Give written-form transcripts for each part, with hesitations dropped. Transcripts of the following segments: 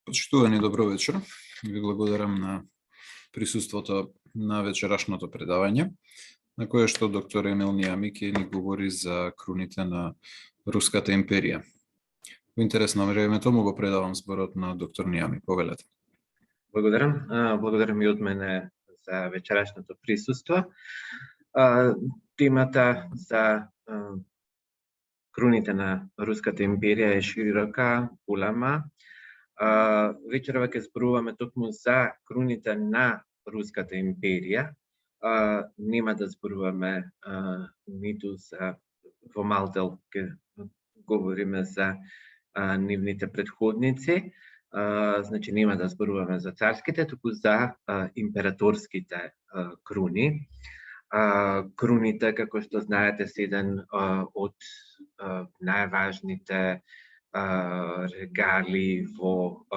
Почитувани, добро вечер. Ви благодарам на присуството на вечерашното предавање, на кое што доктор Емил Нијами ќе ни говори за круните на Руската империја. Во интерес на времето му го предавам зборот на доктор Нијами. Повелете. Благодарам. Благодарам и од мене за вечерашното присуство. Темата за круните на Руската империја е широка, голема. Вечерва ќе зборуваме токму за круните на Руската империја. Нема да зборуваме ниту за во мал дел ќе говориме за нивните предходници. Значи нема да зборуваме за царските, туку за императорските круни. Круните, како што знаете, се еден од најважните регали во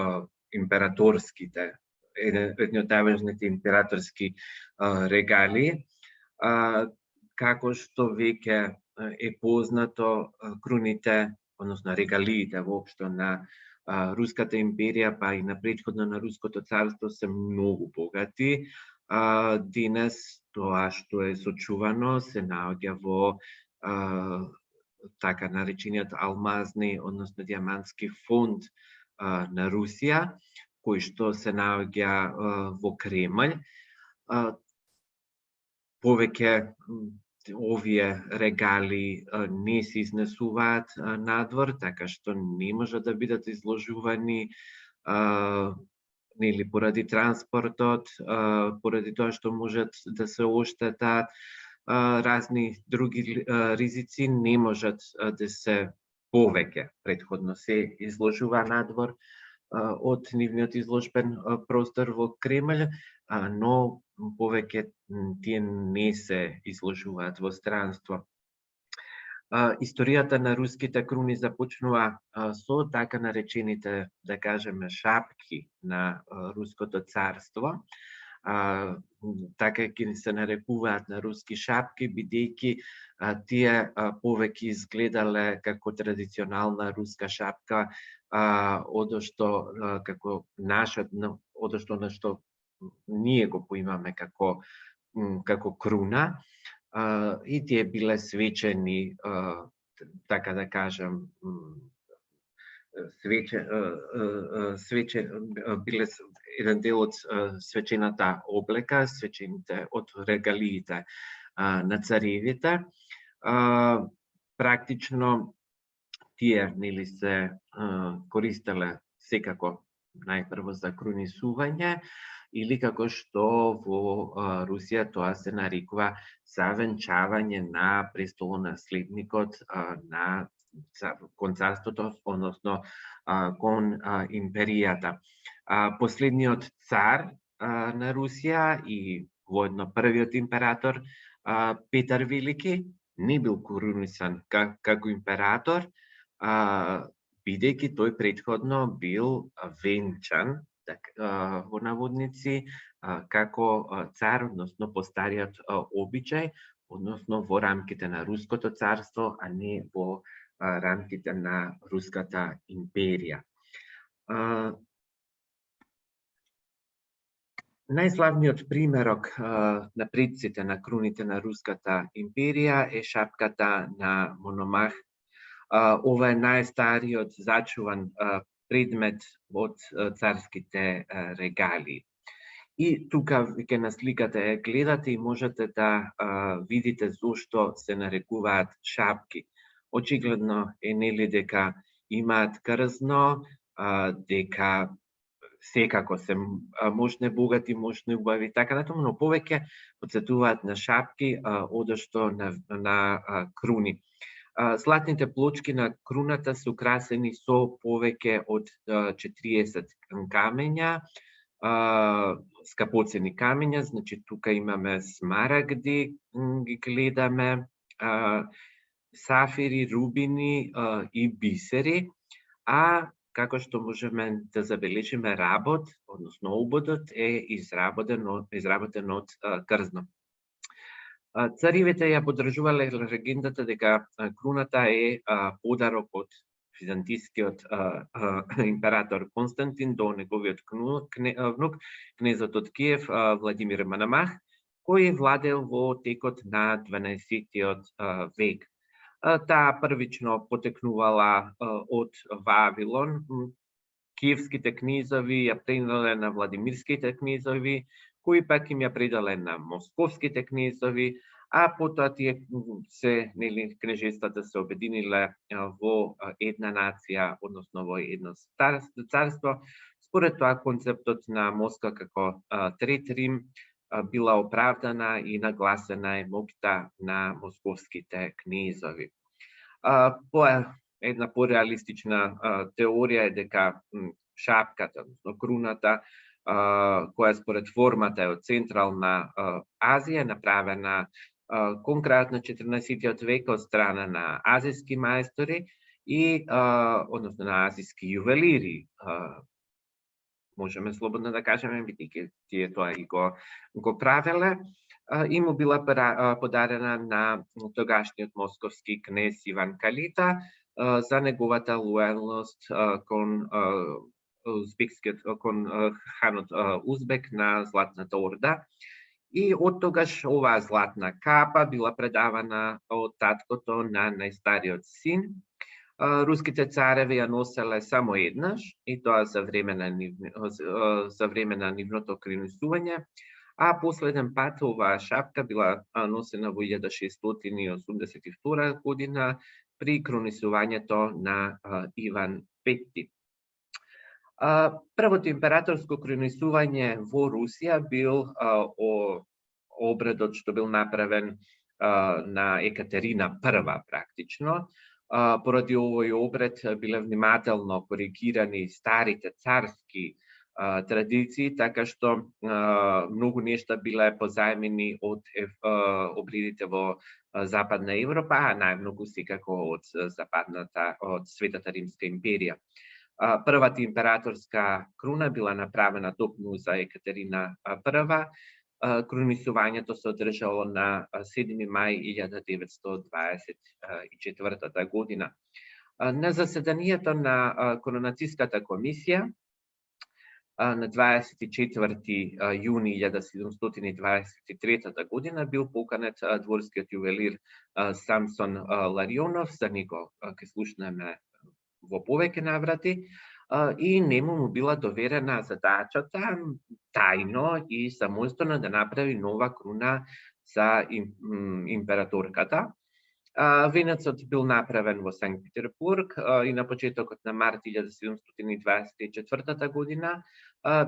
императорските, едни од најважните императорски регали. Како што веќе е познато, круните, односно регалиите воопшто на Руската империја, па и на претходно на Руското царство се многу богати. Денес тоа што е сочувано се наоѓа во така наречениот алмазни, односно диамантски фонд на Русија, кој што се наоѓа во Кремљ. Повеќе овие регали не се изнесуваат надвор, така што не може да бидат изложувани нели поради транспортот, поради тоа што можат да се оштетат, разни други ризици, не можат да се повеќе претходно се изложува надвор од нивниот изложбен простор во Кремљ, но повеќе тие не се изложуваат во странство. Историјата на руските круни започнува со така наречените, да кажеме, шапки на Руското царство. Така ќе се нарекуваат на руски шапки, бидејќи тие повеќе изгледале како традиционална руска шапка, одошто како нашот, одошто на што ние го поимаме како круна, и тие биле свечени, така да кажам, биле еден дел од свечената облека, свечените од регалиите на царевите. Практично тие нели се користеле секако најпрво за крунисување, или како што во Русија тоа се нарекува завенчавање на престолонаследникот кон царството, односно кон империјата. Последниот цар на Русија и воедно првиот император Петар Велики не бил крунисан како император, бидејќи тој претходно бил венчан во наводници како цар, односно по стариот обичај, односно во рамките на Руското царство, а не во рамките на Руската империја. Најславниот примерок на предците на круните на Руската империја е шапката на Мономах. Ова е најстариот зачуван предмет од царските регали. И тука веќе на сликата ја гледате и можете да видите зошто се нарекуваат шапки. Очигледно е нели дека имаат крзно, дека секако се можне богати, можне убави, така натаму, но повеќе потсетуваат на шапки одошто на круни. Златните плочки на круната се украсени со повеќе од 40 камења, скапоцени камења, значи тука имаме смарагди, ги гледаме, сафири, рубини и бисери, како што можеме да забележиме, работ, односно ободот е изработен од крзно. Царевите ја поддржувале легендата дека круната е подарок од византискиот император Константин до неговиот внук, кнезот од Киев Владимир Мономах, кој владел во текот на 12-тиот век. Таа првично потекнувала од Вавилон. Киевските книзови ја пренеле на Владимирските книзови, кои пак им ја предале на Московските книзови, а потоа тие кнежествата се обединиле во една нација, односно во едно царство. Според тоа, концептот на Москва како Трет Рим била оправдана и нагласена е моќта на московските книзови. Една пореалистична теорија е дека шапката, односно круната, која според формата е од Централна Азија, направена конкретно 14-тиот век од страна на азиски мајстори и односно на азиски јувелири. Можеме слободно да кажеме, бидејќи тие тоа и го правеле, и му била подарена на тогашниот московски кнез Иван Калита за неговата лојалност кон ханот Узбек на Златната Орда. И од тогаш оваа златна капа била предавана од таткото на најстариот син. Руските цареви ја носеле само еднаш, и тоа за време на нивното крунисување, а последен пат оваа шапка била носена во 1682 година при крунисувањето на Иван V. Првото императорско крунисување во Русија бил обредот што бил направен на Екатерина I практично. Поради овој обред биле внимателно коригирани старите царски традиции, така што многу нешта биле позајмени од обредите во Западна Европа, а најмногу секако од Светата Римска империја. Првата императорска круна била направена токму за Екатерина I. Крунисувањето се одржало на 7 мај 1924 година. На заседанието на коронацијската комисија на 24 јуни 1723 година бил поканет дворскиот јувелир Самсон Ларионов, за него ќе слушнеме во повеќе наврати, и нему му била доверена задачата тајно и самостојно да направи нова круна за императорката. Венецот бил направен во Санкт Петербург и на почетокот на март 1724 година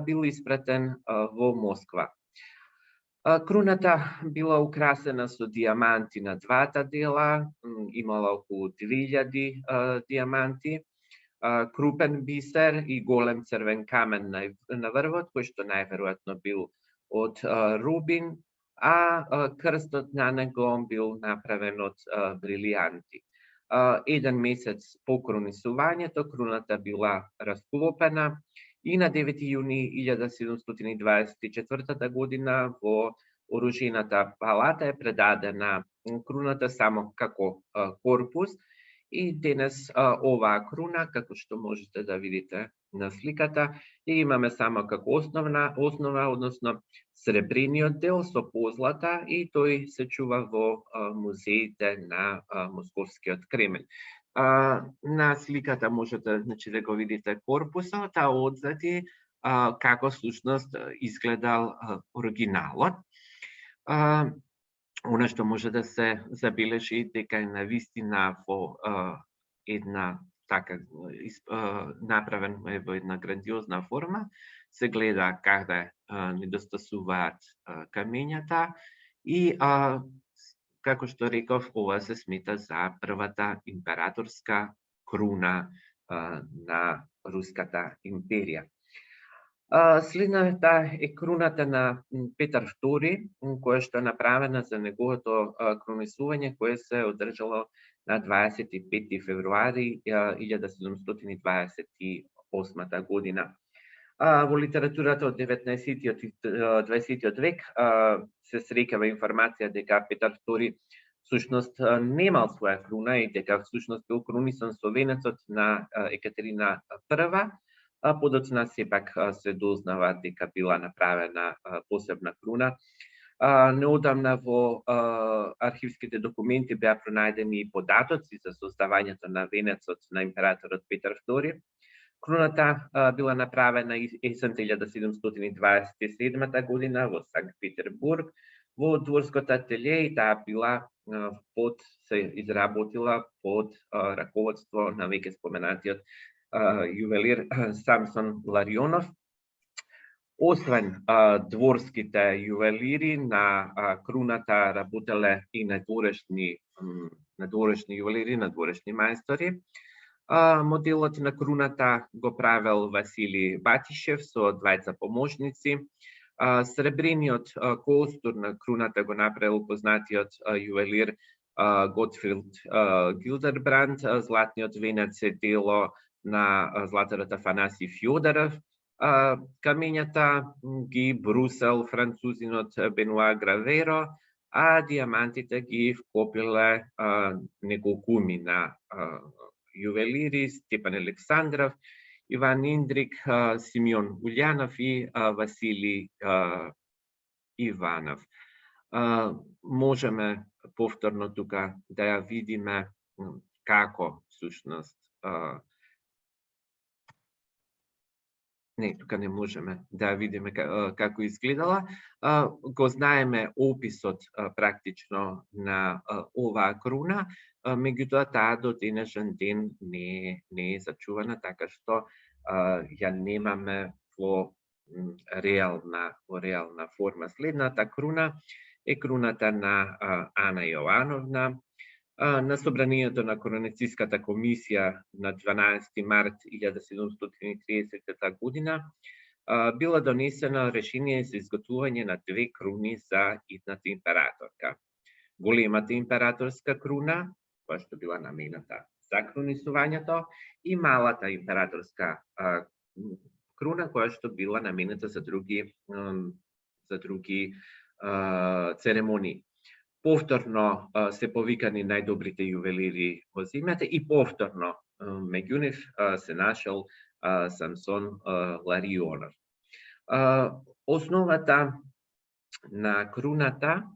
бил испратен во Москва. Круната била украсена со диаманти на двата дела, имала околу 2000 диаманти, крупен бисер и голем црвен камен на врвот, кој што најверојатно бил од рубин, а крстот на него бил направен од брилијанти. Еден месец по крунисувањето круната била расклопена и на 9 јуни 1724 година во Оружената палата е предадена круната само како корпус. И денес оваа круна, како што можете да видите на сликата, ја имаме само како основа, односно сребрениот дел со позлата, и тој се чува во музеите на Московскиот Кремљ. На сликата можете да го видите корпусот, а одзади како всушност изгледал оригиналот. Она што може да се забележи дека е навистина во една така направен во една грандиозна форма, се гледа каде недостасуваат камењата и како што реков, ова се смета за првата императорска круна на Руската империја. Следната е круната на Петар II, која што е направена за неговото крунисување, кое се одржало на 25 февруари 1728 година. Во литературата од 19-тиот и 20-тиот век се среќава информација дека Петар II всушност немал своја круна и дека всушност бил крунисан со венецот на Екатерина I, а подоцна сепак се дознава дека била направена посебна круна. Неодамна во архивските документи беа пронајдени и податоци за создавањето на венецот на императорот Петар II. Круната била направена есента 1727 година во Санкт Петербург, во дворското ателје, и таа била се изработила под раководство на веќе споменатиот јувелир Самсон Ларионов. Освен дворските јувелири, на круната работеле и надворешни јувелири, надворешни мајстори. Моделот на круната го правел Василий Батишев со двајца pomoćници. Сребрениот костур на круната го направил познатиот јувелир Готфрид Гилдербранд. Златниот венец е дело на златарот Афанасий Фјодоров. Камењата ги брусел французинот Бенуа Граверо, а диамантите ги вкопиле неколкумина јувелири: Степан Александров, Иван Индрик, Симеон Улјанов и Василий Иванов. Можеме повторно тука да ја видиме како всушност тука не можеме да видиме како изгледала. Го знаеме описот практично на оваа круна, меѓутоа таа до денешен ден не е зачувана, така што ја немаме во реална форма. Следната круна е круната на Ана Јовановна. На собранието на Коронациската комисија на 12 март 1730 година била донесено решение за изготвување на две круни за идната императорка. Големата императорска круна, која што била намената за крунисувањето, и малата императорска круна, која што била намената за други церемонии. Повторно се повикани најдобрите јувелири во земјата и повторно меѓу нив се нашел Самсон Ларионов. Основата на круната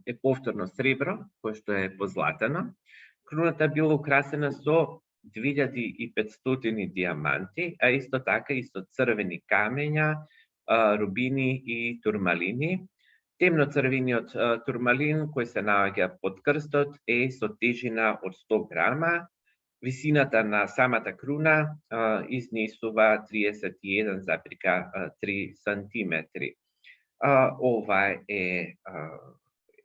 е повторно сребро, кој што е позлатено. Круната била украсена со 2500 диаманти, а исто така и со црвени камења, рубини и турмалини. Темноцрвениот турмалин кој се наоѓа под крстот е со тежина од 100 грама. Висината на самата круна изнесува 31,3 сантиметри. Ова е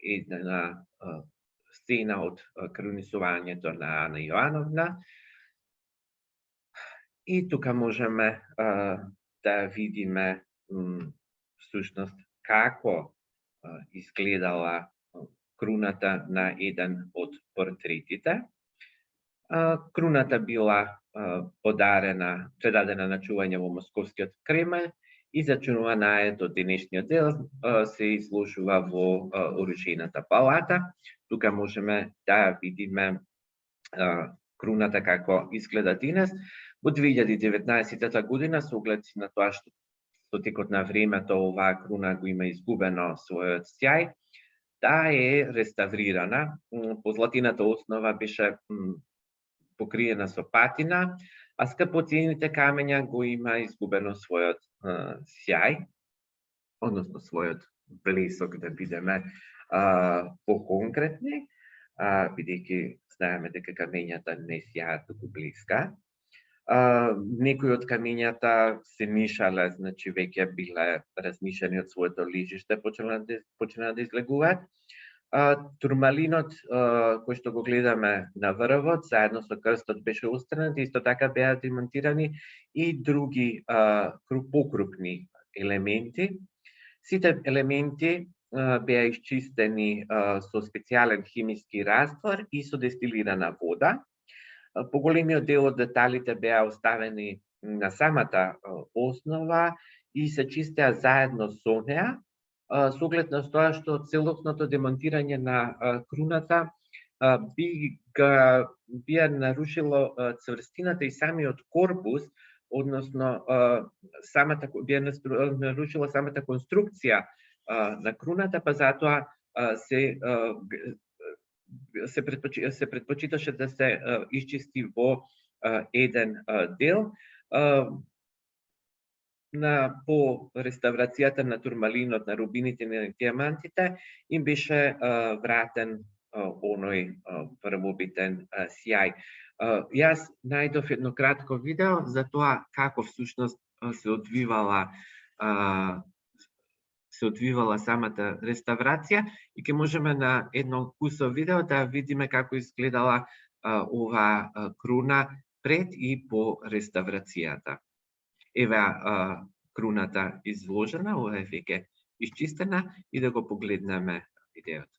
една сцена од крунисувањето на Ана Јовановна. И тука можеме да видиме всушност како изгледала круната на еден од портретите. Круната била предадена на чување во Московскиот Кремљ и зачинувана е до денешниот ден, се изложува во Оружјената палата. Тука можеме да видиме круната како изгледа денес. Во 2019 година, со оглед на тоа што со текот на времето оваа круна го има изгубено својот сјај, таа е реставрирана. Позлатината основа беше покриена со патина, а скапоцените камења го има изгубено својот сјај, односно својот блесок, да бидеме поконкретни, бидејќи знаеме дека камењата не сјаат, туку блеска. Некои од камењата се нишале, значи веќе биле разнишени од своето лежиште, почнаа да излегуваат. Турмалинот кој што го гледаме на врвот, заедно со крстот беше отстранет, исто така беа демонтирани и други покрупни елементи. Сите елементи беа исчистени со специјален химиски раствор и со дестилирана вода. Поголемиот дел од деталите беа оставени на самата основа и се чистеа заедно со неа, со оглед на тоа што целокното демонтирање на круната би ја нарушило цврстината и самиот корпус, односно би ја нарушило самата конструкција на круната, па затоа се предпочиташе да се исчисти во еден дел. По реставрацијата на турмалинот, на рубините и на диамантите, им беше вратен оној првобитен сјај. Јас најдов едно кратко видео за тоа како всушност се одвивала самата реставрација и ќе можеме на едно кусо видео да видиме како изгледала оваа круна пред и по реставрацијата. Еве круната изложена, ова е веќе исчистена и да го погледнеме видеото.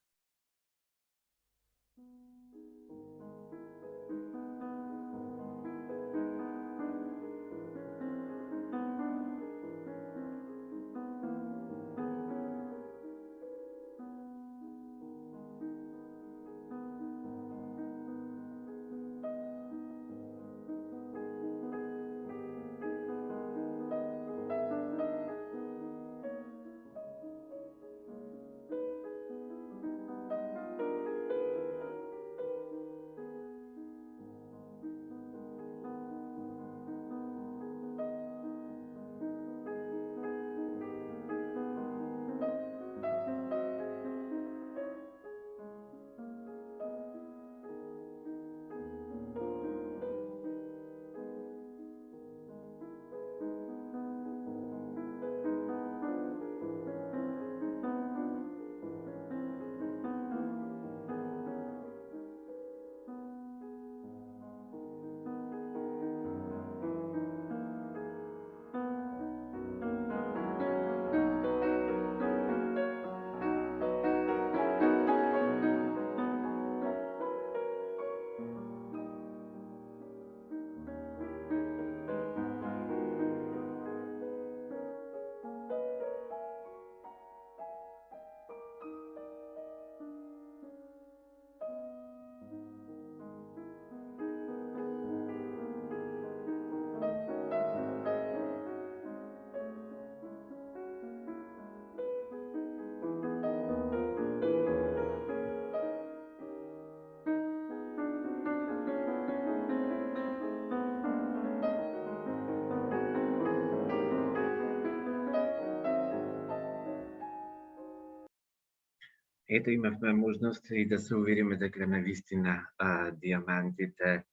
Ето имавме можност и да се увериме дека навистина диамантите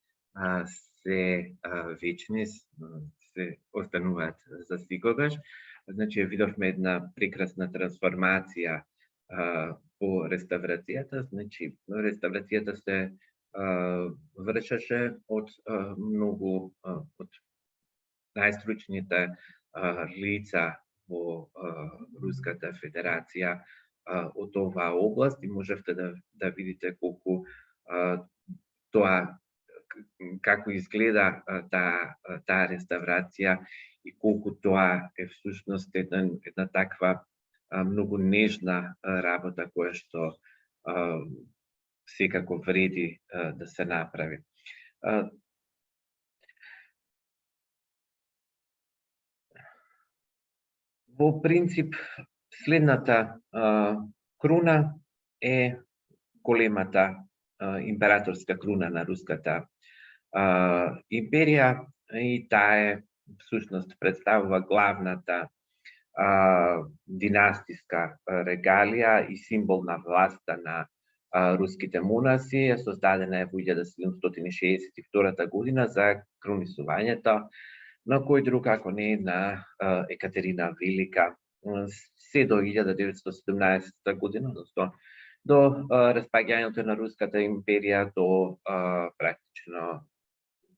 се вечни, се остануваат за секогаш. Значи, видовме една прекрасна трансформација по реставрацијата. Значи, реставрацијата се вршеше од многу од најстручните лица во Руската Федерација од оваа област и можевте да видите колку тоа како изгледа таа реставрација и колку тоа е всушност една таква многу нежна работа која што секако вреди да се направи. Во принцип, следната круна е големата императорска круна на Руската империја и таа е всушност представува главната династиска регалија и символ на власта на руските монаси. Е создадена е во 1762 година за крунисувањето на кој друг ако не на Екатерина Велика, се до 1917 година, односно до распаѓањето на Руската империја, до практично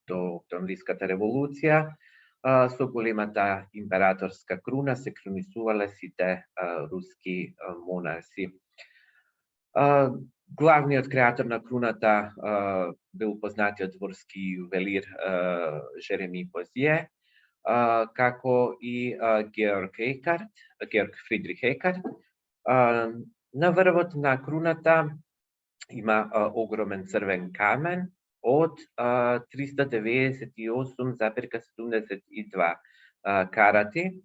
до Октомвриската револуција. Со големата императорска круна се крунисувале сите руски монаси. Главниот креатор на круната бил познатиот дворски јувелир Жереми Позје. како и Георг Фридрих Екарт. На врвот на круната има огромен црвен камен од 398,72 карати.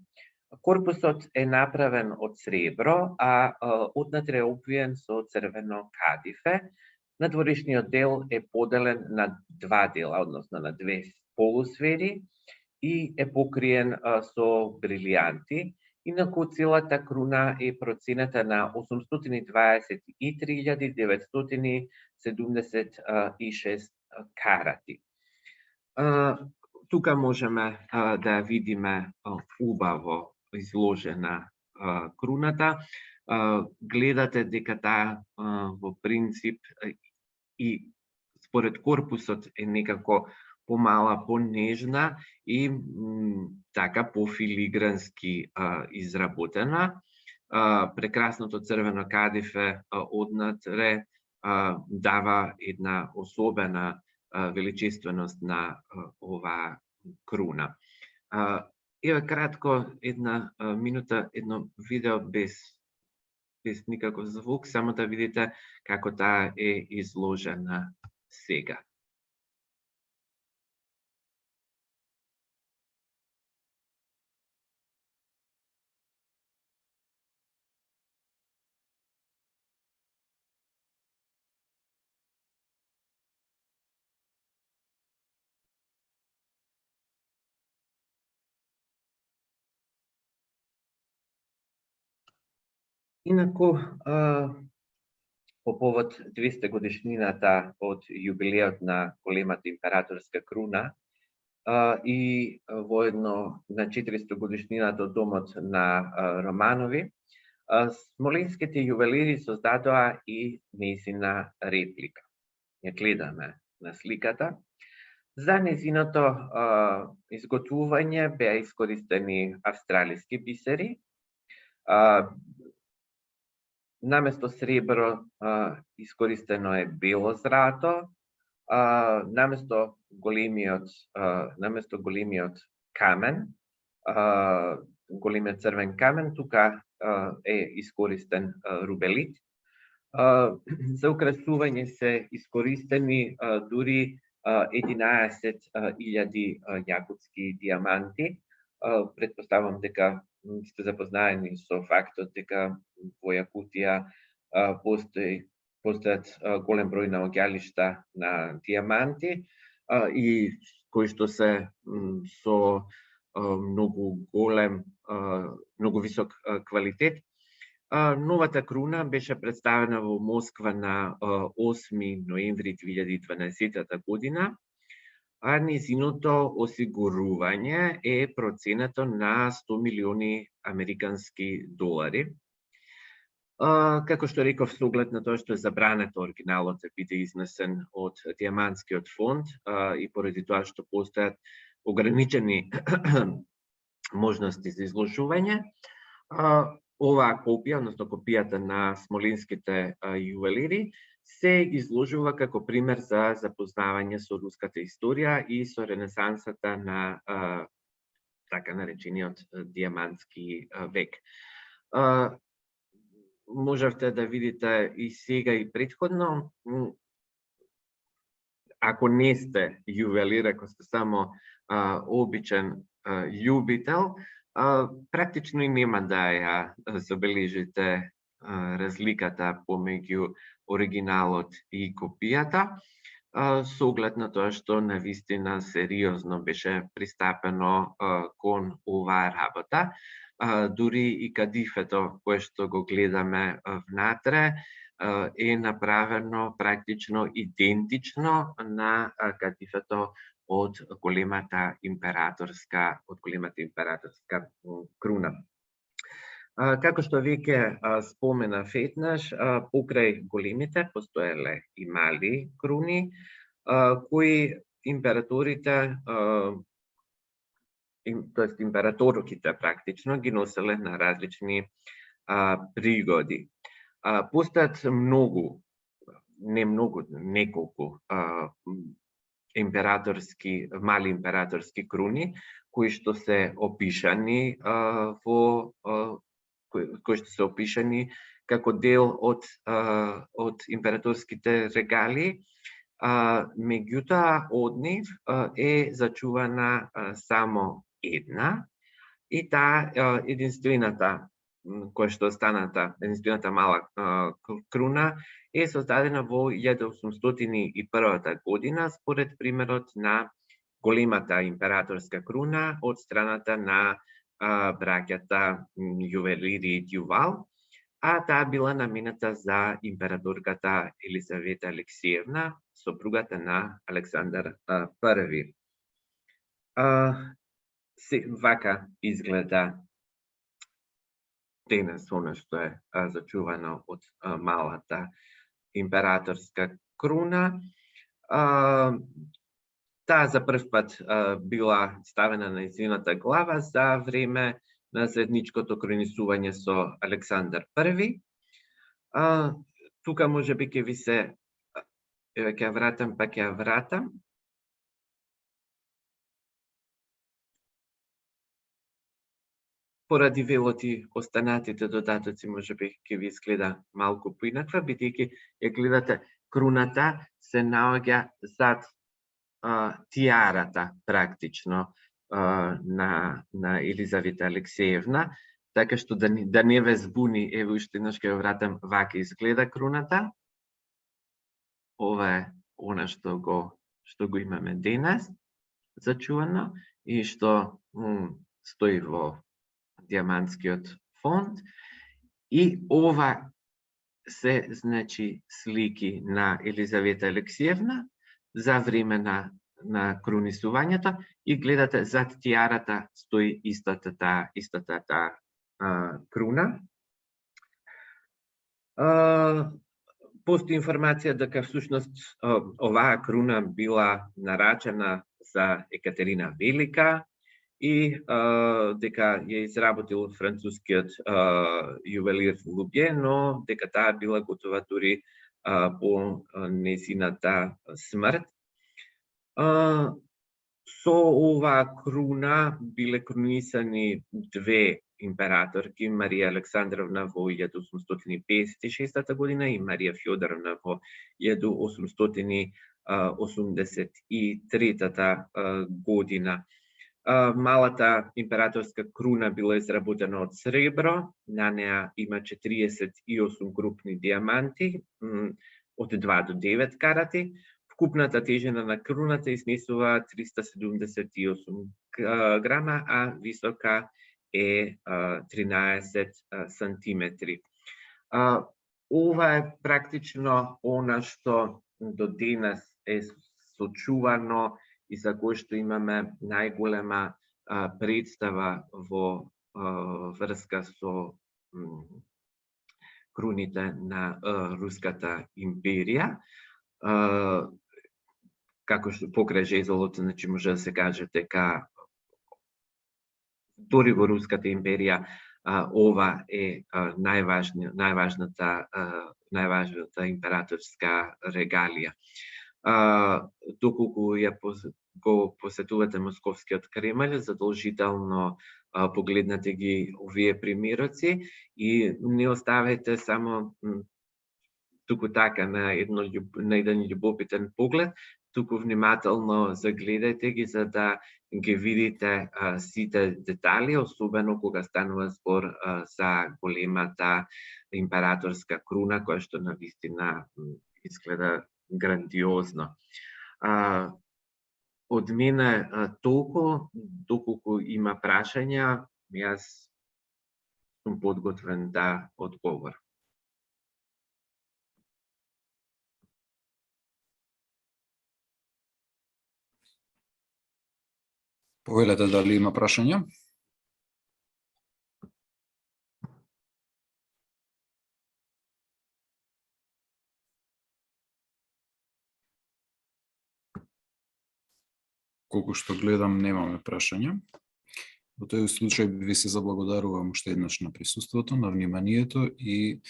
Корпусот е направен од сребро, а однатре е обвиен со црвено кадифе. Надворешниот дел е поделен на два дела, односно на две полусфери и е покриен со брилијанти. Инаку целата круна е процената на 823,976 карати. Тука можеме да видиме убаво изложена круната. Гледате дека таа во принцип и според корпусот е некако помала, понежна и така пофилигрански изработена. Прекрасното црвено кадифе однатре дава една особена величественост на оваа круна. Ева кратко една минута, едно видео без никаков звук, само да видите како таа е изложена сега. Инаку, по повод 200 годишнината од јубилеот на големата императорска круна и воедно на 400 годишнината од домот на Романови, смолинските јувелири создадоа и нејзина реплика. Ја гледаме на сликата. За нејзиното изготвување беа искористени австралиски бисери. Наместо сребро искористено е бело злато, наместо големиот камен, големиот црвен камен, тука е искористен рубелит. За украсување се искористени дури 11,000 јакутски диаманти. Претпоставам дека сте запознаени со фактот дека во Јакутија постојат голем број наоѓалишта на диаманти и кои што се со многу висок квалитет. Новата круна беше представена во Москва на 8 ноември 2012 година, а нејзиното осигурување е проценато на 100 милиони американски долари. Како што реков, со оглед на тоа што е забрането оригиналот да биде изнесен од Диамантскиот фонд и поради тоа што постојат ограничени можности за изложување, оваа копија, односно копијата на смолинските јувелири, се изложува како пример за запознавање со руската историја и со ренесансата на така наречениот диамантски век. Можевте да видите и сега и претходно. Ако не сте јувелир, ако сте само обичен љубител, практично и нема да ја забележите разликата помеѓу оригиналот и копијата, со оглед на тоа што навистина сериозно беше пристапено кон оваа работа. Дури и кадифето кое што го гледаме внатре е направено практично идентично на кадифето од големата императорска круна. Како што веќе споменав еднаш, покрај големите постоеле и мали круни, кои императорите, тоест императорките практично ги носеле на различни пригоди. Постојат неколку мали императорски круни, кои што се опишани како дел од императорските регалии. Меѓутоа, од нив е зачувана само една, и таа единствената која што останата, единствената мала круна е создадена во 1801 година според примерот на големата императорска круна од страната на браќата јувелири Дювал, а таа била намената за императорката Елисавета Алексиевна, сопругата на Александар I. Вака изгледа денес оно што е зачувано од малата императорска круна. Таа за прв пат била ставена на нејзината глава за време на заедничкото кронисување со Александар I. Тука може би ќе ви се ќе вратам. Поради велот и останатите додатоци може би ќе ви изгледа малку поинаква, бидејќи ја гледате круната се наоѓа зад тиарата практично на Елизавета Алексиевна, така што да не ве збуни, еве уште еднаш ќе вратам, вака изгледа круната. Ова е она што го имаме денес зачувано и што стои во диамантскиот фонд, и ова се, значи, слики на Елизавета Алексиевна за време на крунисувањето, и гледате зад тиарата стои истата таа круна. Постои информација дека всушност оваа круна била нарачена за Екатерина Велика и дека ја изработил францускиот јувелир Лубје, но дека таа била готова дури по нејзината смрт. Со оваа круна биле крунисани две императорки, Марија Александровна во 1856 година и Марија Фјодоровна во 1883 година. Малата императорска круна била изработена од сребро, на неа има 48 крупни диаманти, од 2 до 9 карати. Вкупната тежина на круната изнесува 378 грама, а висока е 13 сантиметри. Ова е практично она што до денес е сочувано и за кој што имаме најголема представа во врска со круните на Руската империја. Како што покрај жезлот, значи може да се каже дека дори во Руската империја ова е најважната императорска регалија. Доколку го посетувате Московскиот Кремљ, задолжително погледнете ги овие примероци и не оставете само туку така на еден љубопитен поглед, туку внимателно загледајте ги за да ги видите сите детали, особено кога станува збор за големата императорска круна, која што навистина изгледа грандиозно. Од мене толку, доколку има прашања, јас сум подготвен да одговорам. Повелете дали има прашања? Колку што гледам, немаме прашања. Во тој случај ви се заблагодарувам уште еднаш на присуството, на вниманието и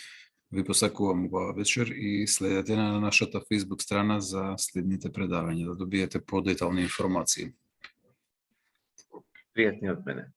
ви посакувам убава вечер и следете на нашата Facebook страна за следните предавања да добиете подетални информации. Пријатни од мене.